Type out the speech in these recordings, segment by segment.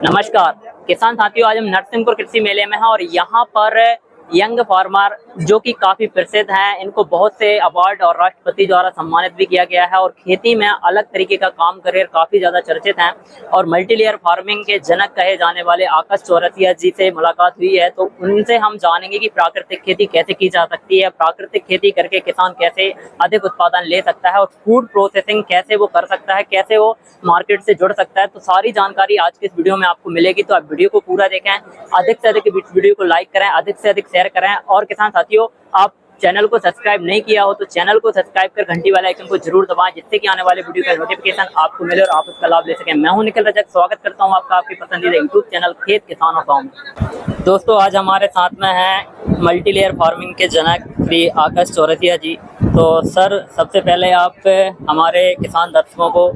नमस्कार किसान साथियों, आज हम नरसिंहपुर कृषि मेले में हैं और यहाँ पर यंग फार्मर जो कि काफ़ी प्रसिद्ध हैं, इनको बहुत से अवार्ड और राष्ट्रपति द्वारा सम्मानित भी किया गया है और खेती में अलग तरीके का काम करियर काफ़ी ज़्यादा चर्चित हैं। और मल्टी लेयर फार्मिंग के जनक कहे जाने वाले आकाश चौरसिया जी से मुलाकात हुई है, तो उनसे हम जानेंगे कि प्राकृतिक खेती कैसे की जा सकती है, प्राकृतिक खेती करके किसान कैसे अधिक उत्पादन ले सकता है और फूड प्रोसेसिंग कैसे वो कर सकता है, कैसे वो मार्केट से जुड़ सकता है। तो सारी जानकारी आज के इस वीडियो में आपको मिलेगी, तो आप वीडियो को पूरा देखें, अधिक से अधिक वीडियो को लाइक करें, अधिक से अधिक शेयर करें। और किसान साथियों, आप चैनल को सब्सक्राइब नहीं किया हो तो चैनल को सब्सक्राइब कर घंटी वाले आइकन को जरूर दबाएं, जिससे कि आने वाले वीडियो का नोटिफिकेशन आपको मिले और आप उसका लाभ ले सकें। मैं हूं निखिल रजक, स्वागत करता हूं आपका आपके पसंदीदा यूट्यूब चैनल खेत किसान और गाँव में। दोस्तों, आज हमारे साथ में हैं मल्टी लेयर फार्मिंग के जनक श्री आकाश चौरसिया जी। तो सर, सबसे पहले आप हमारे किसान दर्शकों को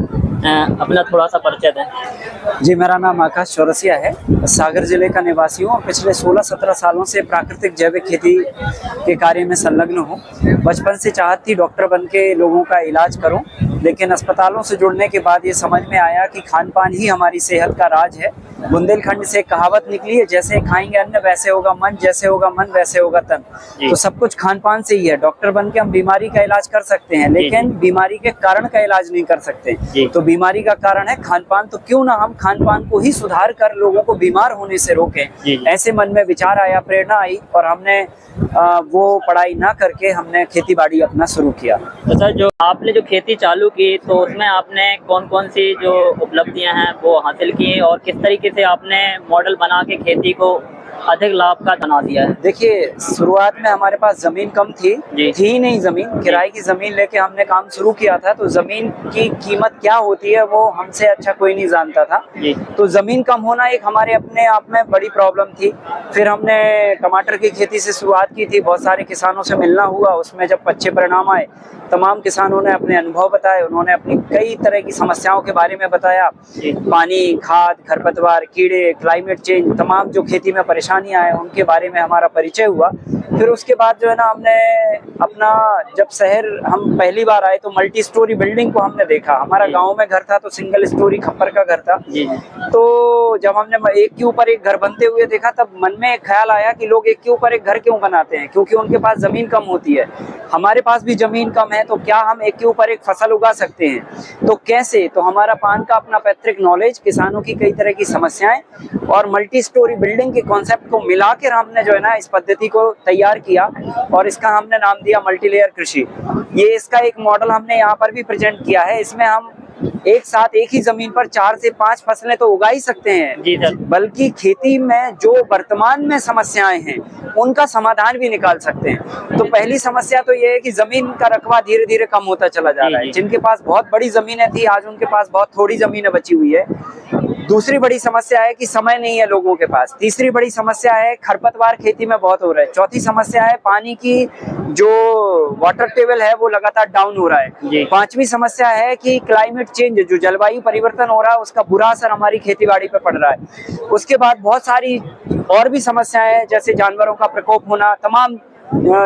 अपना थोड़ा सा परिचय दें। जी, मेरा नाम आकाश चौरसिया है। सागर जिले का निवासी हूँ और पिछले 16-17 सालों से प्राकृतिक जैविक खेती के कार्य में संलग्न हूँ। बचपन से चाहत थी डॉक्टर बन के लोगों का इलाज करूँ, लेकिन अस्पतालों से जुड़ने के बाद ये समझ में आया कि खान पान ही हमारी सेहत का राज है। बुंदेलखंड से कहावत निकली है, जैसे खाएंगे अन्न वैसे होगा मन, जैसे होगा मन वैसे होगा तन। तो सब कुछ खान पान से ही है। डॉक्टर बन के हम बीमारी का इलाज कर सकते हैं, लेकिन बीमारी के कारण का इलाज नहीं कर सकते। तो बीमारी का कारण है खान पान, तो क्यों ना हम खान पान को ही सुधार कर लोगों को बीमार होने से रोकें। ऐसे मन में विचार आया, प्रेरणा आई और हमने वो पढ़ाई ना करके हमने खेती बाड़ी अपना शुरू किया। तो सर, जो आपने जो खेती चालू की, तो उसमें आपने कौन कौन सी जो उपलब्धियां हैं वो हासिल की और किस तरीके से आपने मॉडल बना के खेती को अधिक लाभ का बना दिया है? देखिए, शुरुआत में हमारे पास जमीन कम थी ही नहीं, जमीन किराए की जमीन लेके हमने काम शुरू किया था। तो जमीन की कीमत क्या होती है वो हमसे अच्छा कोई नहीं जानता था। तो जमीन कम होना एक हमारे अपने आप में बड़ी प्रॉब्लम थी। फिर हमने टमाटर की खेती से शुरुआत की थी, बहुत सारे किसानों से मिलना हुआ। उसमें जब अच्छे परिणाम आए, तमाम किसानों ने अपने अनुभव बताए, उन्होंने अपनी कई तरह की समस्याओं के बारे में बताया। पानी, खाद, खरपतवार, कीड़े, क्लाइमेट चेंज, तमाम जो खेती में परेशानियां हैं उनके बारे में हमारा परिचय हुआ। फिर उसके बाद जो है ना, हमने अपना जब शहर हम पहली बार आए तो मल्टी स्टोरी बिल्डिंग को हमने देखा। हमारा गांव में घर था तो सिंगल स्टोरी खप्पर का घर था। तो जब हमने एक के ऊपर एक घर बनते हुए देखा, तब मन में एक ख्याल आया कि लोग एक के ऊपर एक घर क्यों बनाते हैं, क्योंकि उनके पास जमीन कम होती है। हमारे पास भी जमीन कम है, तो क्या हम एक के ऊपर एक फसल उगा सकते हैं? तो कैसे? तो हमारा पान का अपना पैतृक नॉलेज, किसानों की कई तरह की समस्याएं और मल्टी स्टोरी बिल्डिंग के कॉन्सेप्ट को मिलाकर हमने जो है ना इस पद्धति को तैयार किया और इसका हमने नाम दिया मल्टी लेयर कृषि। ये इसका एक मॉडल हमने यहाँ पर भी प्रेजेंट किया है। इसमें हम एक साथ एक ही जमीन पर 4 से 5 फसलें तो उगा ही सकते हैं जी सर, बल्कि खेती में जो वर्तमान में समस्याएं हैं उनका समाधान भी निकाल सकते हैं। तो पहली समस्या तो ये है कि जमीन का रकबा धीरे धीरे कम होता चला जा रहा है। जिनके पास बहुत बड़ी जमीनें थी, आज उनके पास बहुत थोड़ी जमीनें बची हुई है। दूसरी बड़ी समस्या है कि समय नहीं है लोगों के पास। तीसरी बड़ी समस्या है खरपतवार खेती में बहुत हो रहा है। चौथी समस्या है पानी की जो वाटर टेबल है वो लगातार डाउन हो रहा है। पांचवी समस्या है कि क्लाइमेट चेंज, जो जलवायु परिवर्तन हो रहा है, उसका बुरा असर हमारी खेती बाड़ी पे पड़ रहा है। उसके बाद बहुत सारी और भी समस्याएं हैं, जैसे जानवरों का प्रकोप होना, तमाम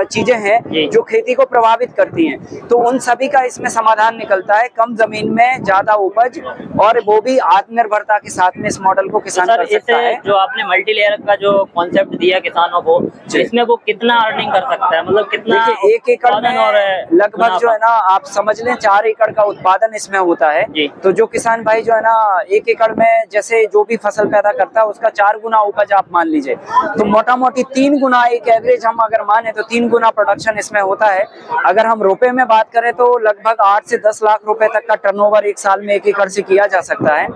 चीजें हैं जो खेती को प्रभावित करती हैं। तो उन सभी का इसमें समाधान निकलता है, कम जमीन में ज्यादा उपज, और वो भी आत्मनिर्भरता के साथ में इस मॉडल को किसान कर सकता है। जो आपने मल्टी लेयर का जो कॉन्सेप्ट दिया किसानों को, इसमें वो कितना अर्निंग कर सकता है? मतलब कितना? देखिए, 1 एकड़ में लगभग जो है ना, आप समझ लें 4 एकड़ का उत्पादन इसमें होता है। तो जो किसान भाई जो है ना 1 एकड़ में जैसे जो भी फसल पैदा करता है उसका 4 गुना उपज आप मान लीजिए, तो मोटा मोटी 3 गुना एक एवरेज हम अगर माने तो 3 गुना प्रोडक्शन इसमें होता है। अगर हम रुपए में बात करें तो लगभग 8 से 10 लाख रुपए तक का टर्नओवर एक साल में 1 एकड़ से किया जा सकता है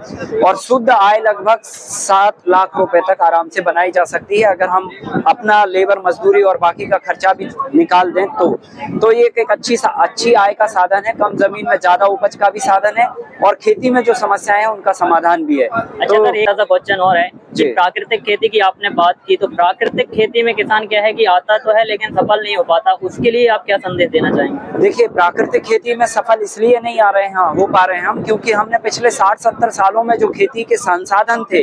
और शुद्ध आय लगभग 7 लाख रुपए तक आराम से बनाई जा सकती है, अगर हम अपना लेबर मजदूरी और बाकी का खर्चा भी निकाल दें तो ये एक अच्छी आय का साधन है। कम जमीन में ज्यादा उपज का भी साधन है और खेती में जो समस्याएं हैं उनका समाधान भी है। अच्छा सर, एक ऐसा क्वेश्चन और है जी। प्राकृतिक खेती की आपने बात की, तो प्राकृतिक खेती में किसान क्या है कि आता तो है लेकिन सफल नहीं हो पाता, उसके लिए आप क्या संदेश देना चाहेंगे? देखिए, प्राकृतिक खेती में सफल इसलिए नहीं हो पा रहे हैं हम, क्योंकि हमने पिछले 60-70 सालों में जो खेती के संसाधन थे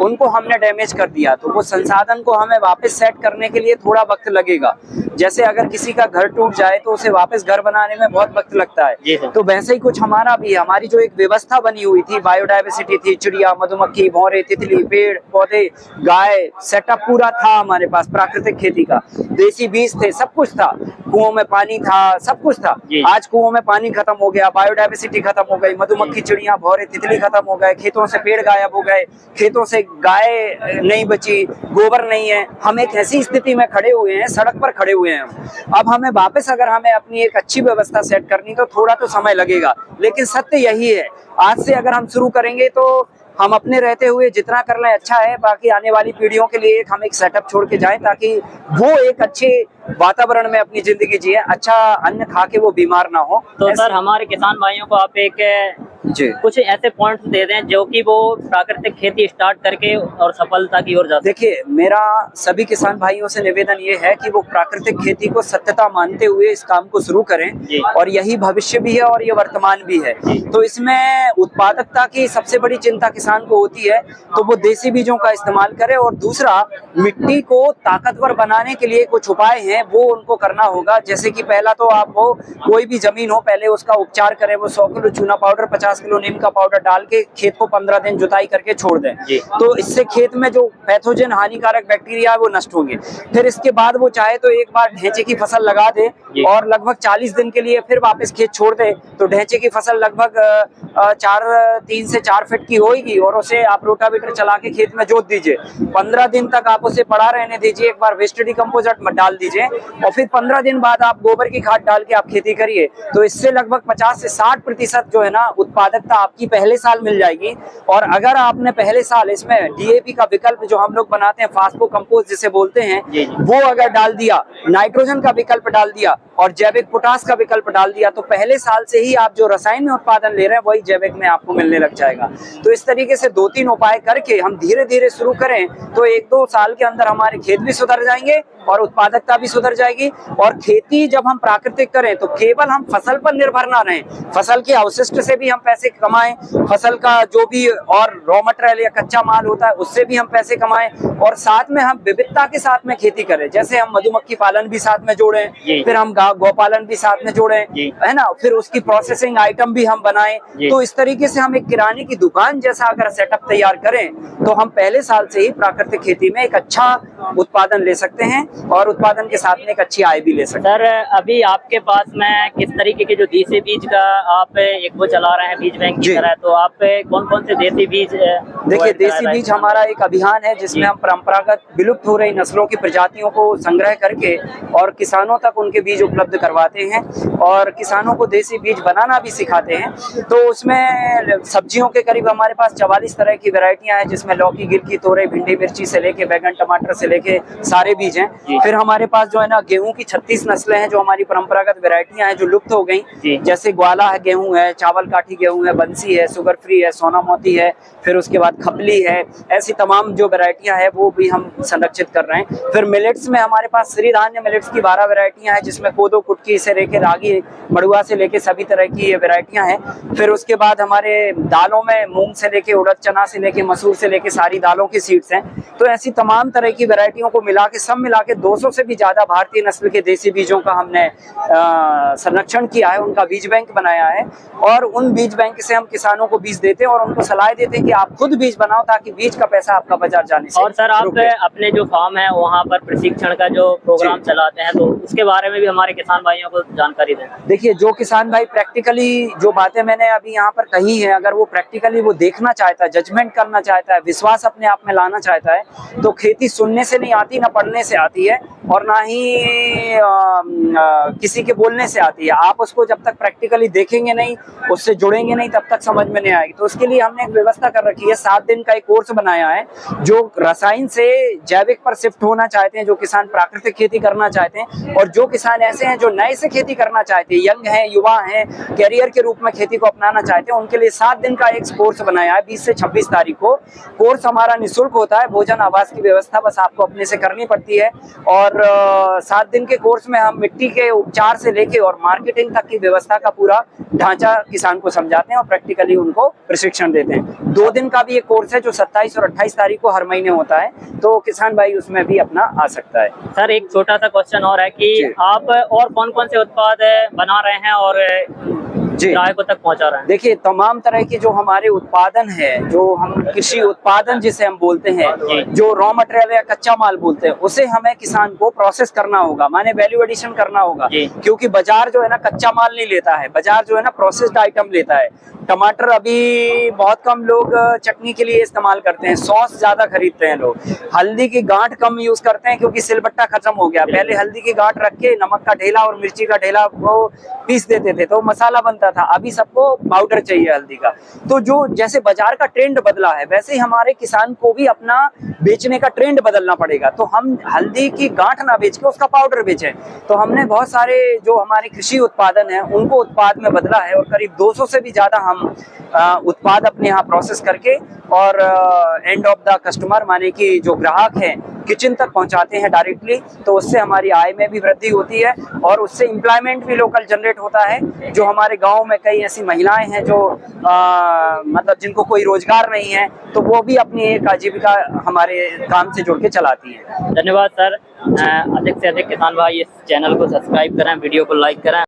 उनको हमने डैमेज कर दिया। तो वो संसाधन को हमें वापस सेट करने के लिए थोड़ा वक्त लगेगा। जैसे अगर किसी का घर टूट जाए तो उसे वापस घर बनाने में बहुत वक्त लगता है, तो वैसे ही कुछ हमारा भी, हमारी जो एक व्यवस्था बनी हुई थी, बायोडायवर्सिटी थी, चिड़िया, मधुमक्खी, भौरे, तितली, पेड़ पौधे, गाय, सेटअप पूरा था हमारे पास प्राकृतिक खेती का। देसी बीज थे, सब कुछ था, कुओं में पानी था, सब कुछ था। आज कुओं में पानी खत्म हो गया, बायोडायवर्सिटी खत्म हो गई, मधुमक्खी, चिड़िया, भौरे, तितली खत्म हो गए, खेतों से पेड़ गायब हो गए, खेतों से गाय नहीं बची, गोबर नहीं है। हम एक ऐसी स्थिति में खड़े हुए हैं, सड़क पर खड़े हुए हैं हम। अब हमें वापस अगर हमें अपनी एक अच्छी व्यवस्था सेट करनी तो थोड़ा तो समय लगेगा, लेकिन सत्य यही है, आज से अगर हम शुरू करेंगे तो हम अपने रहते हुए जितना कर लें अच्छा है, बाकी आने वाली पीढ़ियों के लिए हम एक सेटअप छोड़ के जाएं ताकि वो एक अच्छे वातावरण में अपनी जिंदगी जिए, अच्छा अन्न खा के वो बीमार ना हो। तो सर हमारे किसान भाइयों को आप एक जी कुछ ऐसे पॉइंट्स दे दें जो कि वो प्राकृतिक खेती स्टार्ट करके और सफलता की ओर जा सके। देखिए, मेरा सभी किसान भाइयों से निवेदन ये है कि वो प्राकृतिक खेती को सत्यता मानते हुए इस काम को शुरू करें, और यही भविष्य भी है और ये वर्तमान भी है। तो इसमें उत्पादकता की सबसे बड़ी चिंता किसान को होती है, तो वो देसी बीजों का इस्तेमाल करे। और दूसरा, मिट्टी को ताकतवर बनाने के लिए कुछ उपाय हैं, वो उनको करना होगा। जैसे कि पहला तो आप वो कोई भी जमीन हो, पहले उसका उपचार करें। वो 100 किलो चूना पाउडर, 50 किलो नीम का पाउडर डाल के खेत को 15 दिन जुताई करके छोड़ दें, तो इससे खेत में जो पैथोजन हानिकारक बैक्टीरिया है वो नष्ट होंगे। फिर इसके बाद वो चाहे तो एक बार ढेंचे की फसल लगा दे और लगभग 40 दिन के लिए फिर वापस खेत छोड़ दे, तो ढेंचे की फसल लगभग 3 से 4 फीट की होगी, और उसे आप रोटावेटर चला के खेत में जोत दीजिए। 15 दिन तक आप उसे पड़ा रहने दीजिए, एक बार वेस्ट डिकम्पोजर डाल दीजिए, और फिर 15 दिन बाद आप गोबर की खाद डाल के आप खेती करिए। तो इससे लगभग 50 से 60% जो है ना उत्पादकता आपकी पहले साल मिल जाएगी। और अगर आपने पहले साल इसमें डीएपी का विकल्प जो हम लोग बनाते हैं, फास्फो कंपोस्ट जिसे बोलते हैं, वो अगर डाल दिया, नाइट्रोजन का विकल्प डाल दिया और जैविक पोटास का विकल्प डाल दिया, तो पहले साल से ही आप जो रसायन में उत्पादन ले रहे हैं वही जैविक में आपको मिलने लग जाएगा। तो इस तरीके से 2-3 उपाय करके हम धीरे धीरे शुरू करें तो 1-2 साल के अंदर हमारे खेत भी सुधर जाएंगे और उत्पादकता भी सुधर जाएगी। और खेती जब हम प्राकृतिक करें तो केवल हम फसल पर निर्भर ना रहें, फसल के अवशिष्ट से भी हम पैसे कमाएं, फसल का जो भी और रॉ मटेरियल या कच्चा माल होता है उससे भी हम पैसे कमाएं, और साथ में हम विविधता के साथ में खेती करें। जैसे हम मधुमक्खी पालन भी साथ में जोड़ें, फिर हम गौपालन भी साथ में जोड़ें, है ना, फिर उसकी प्रोसेसिंग आइटम भी हम बनाएं। तो इस तरीके से हम एक किराने की दुकान जैसा अगर सेटअप तैयार करें तो हम पहले साल से ही प्राकृतिक खेती में एक अच्छा उत्पादन ले सकते हैं और उत्पादन के साथ में एक अच्छी आय भी ले सकते हैं। सर अभी आपके पास में किस तरीके के जो देसी बीज का आप एक वो चला रहे हैं बीज बैंक की तरह, तो आप कौन कौन से देसी बीज? देखिए, देसी बीज हमारा एक अभियान है जिसमें हम परंपरागत विलुप्त हो रही नस्लों की प्रजातियों को संग्रह करके और किसानों तक उनके बीज उपलब्ध करवाते हैं और किसानों को देसी बीज बनाना भी सिखाते हैं। तो उसमें सब्जियों के करीब हमारे पास 44 तरह की वैरायटियां हैं, जिसमें लौकी, गिलकी, तोरई, भिंडी, मिर्ची से लेके बैगन, टमाटर से लेके सारे बीज हैं। फिर हमारे पास जो है ना गेहूं की 36 नस्लें हैं जो हमारी परंपरागत वैरायटियां हैं जो लुप्त हो गई, जैसे ग्वाला है, गेहूं है, चावल काठी गेहूं है, बंसी है, सुगर फ्री है, सोना मोती है, फिर उसके बाद खपली है। ऐसी तमाम जो वैरायटियां हैं वो भी हम संरक्षित कर रहे हैं। फिर मिलेट्स में हमारे पास श्री धान्य मिलेट्स की 12 वैरायटियां हैं, जिसमें कोदो, कुटकी से लेके रागी, मड़ुआ से लेके सभी तरह की ये वैरायटियां हैं। फिर उसके बाद हमारे दालों में मूंग से लेके उड़द, चना से लेके मसूर से लेके सारी दालों की सीड्स हैं। तो ऐसी तमाम तरह की वैरायटियों को मिला के सब मिला के 200 से भी ज्यादा भारतीय नस्ल के देसी बीजों का हमने संरक्षण किया है, उनका बीज बैंक बनाया है। और उन बीज बैंक से हम किसानों को बीज देते हैं और उनको सलाह देते हैं कि आप खुद बीज बनाओ ताकि बीज का पैसा आपका बाजार जाने से। और सर आप अपने जो फार्म है वहाँ पर प्रशिक्षण का जो प्रोग्राम चलाते हैं, तो उसके बारे में भी हमारे किसान भाइयों को जानकारी दें। देखिए, जो किसान भाई प्रैक्टिकली जो बातें मैंने अभी यहाँ पर कही है, अगर वो प्रैक्टिकली वो देखना चाहता है, जजमेंट करना चाहता है, विश्वास अपने आप में लाना चाहता है, तो खेती सुनने से नहीं आती, ना पढ़ने से आती है, और ना ही किसी के बोलने से आती है। आप उसको जब तक प्रैक्टिकली देखेंगे नहीं, उससे जुड़ेंगे नहीं, तब तक समझ में नहीं आएगी। तो उसके लिए हमने एक व्यवस्था कर रखी है, 7 दिन का एक कोर्स बनाया है। जो रसायन से जैविक पर शिफ्ट होना चाहते हैं, जो किसान प्राकृतिक खेती करना चाहते हैं, और जो किसान ऐसे हैं जो नए से खेती करना चाहते हैं, यंग हैं, युवा हैं, कैरियर के रूप में खेती को अपनाना चाहते हैं, उनके लिए 7 दिन का एक कोर्स बनाया है 20 से 26 तारीख को। कोर्स हमारा निःशुल्क होता है, भोजन आवास की व्यवस्था बस आपको अपने से करनी पड़ती है। और 7 दिन के कोर्स में हम मिट्टी के उपचार से लेके और मार्केटिंग तक की व्यवस्था का पूरा ढांचा किसान को समझाते हैं और प्रैक्टिकली उनको प्रशिक्षण देते हैं। 2 दिन का भी एक कोर्स है जो 27 और 28 तारीख को हर महीने होता है, तो किसान भाई उसमें भी अपना आ सकता है। सर एक छोटा सा क्वेश्चन और है कि आप और कौन कौन से उत्पाद बना रहे हैं और ग्राहकों तक पहुंचा रहे हैं? देखिए, तमाम तरह के जो हमारे उत्पादन है, जो हम कृषि उत्पादन जिसे हम बोलते हैं, जो रॉ मटेरियल या कच्चा माल बोलते हैं, उसे हमें किसान को प्रोसेस करना होगा, माने वैल्यू एडिशन करना होगा। क्योंकि बाजार जो है ना कच्चा माल नहीं लेता है, बाजार जो है ना प्रोसेस्ड आइटम लेता है। टमाटर अभी बहुत कम लोग चटनी के लिए इस्तेमाल करते हैं, सॉस ज्यादा खरीदते हैं लोग। हल्दी की गांठ कम यूज करते हैं क्योंकि सिलबट्टा खत्म हो गया। पहले हल्दी की गांठ रख के नमक का ढेला और मिर्ची का ढेला वो पीस देते थे तो मसाला बनता था। अभी सबको पाउडर चाहिए हल्दी का। तो जो जैसे बाजार का ट्रेंड बदला है, वैसे ही हमारे किसान को भी अपना बेचने का ट्रेंड बदलना पड़ेगा। तो हम हल्दी की गांठ ना बेच के उसका पाउडर बेचें। तो हमने बहुत सारे जो हमारे कृषि उत्पादन है उनको उत्पाद में बदला है, और करीब 200 से भी ज्यादा हम उत्पाद अपने यहाँ प्रोसेस करके और एंड ऑफ द कस्टमर माने कि जो ग्राहक है किचन तक पहुंचाते हैं डायरेक्टली। तो उससे हमारी आय में भी वृद्धि होती है और उससे एम्प्लॉयमेंट भी लोकल जनरेट होता है। जो हमारे गांव में कई ऐसी महिलाएं हैं जो मतलब जिनको कोई रोजगार नहीं है, तो वो भी अपनी एक आजीविका हमारे काम से जुड़ के चलाती है। धन्यवाद सर। अधिक से अधिक किसान भाई इस चैनल को सब्सक्राइब करें, वीडियो को लाइक करें।